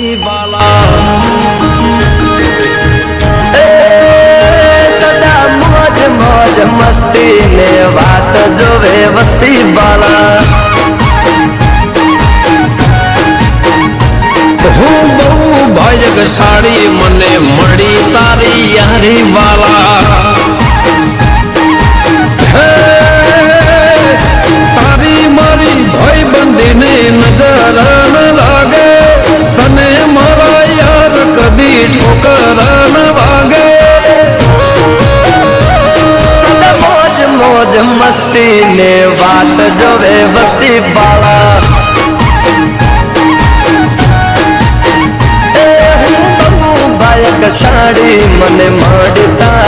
શાડી વાલા સદા મોજ મોજ મસ્તી ને વાત જોવે વસ્તી વાલા હું બહુ ભાગ્યશાળી મને મળી તારી યારી વાલા તારી મારી ભાઈબંધીને નજર ન લાગે તને મારા યાર કદી ઠોકર ન વાગે સદા મોજ મોજ મસ્તી ને વાત જોવે વસ્તી વાલા સાડી મને મળતા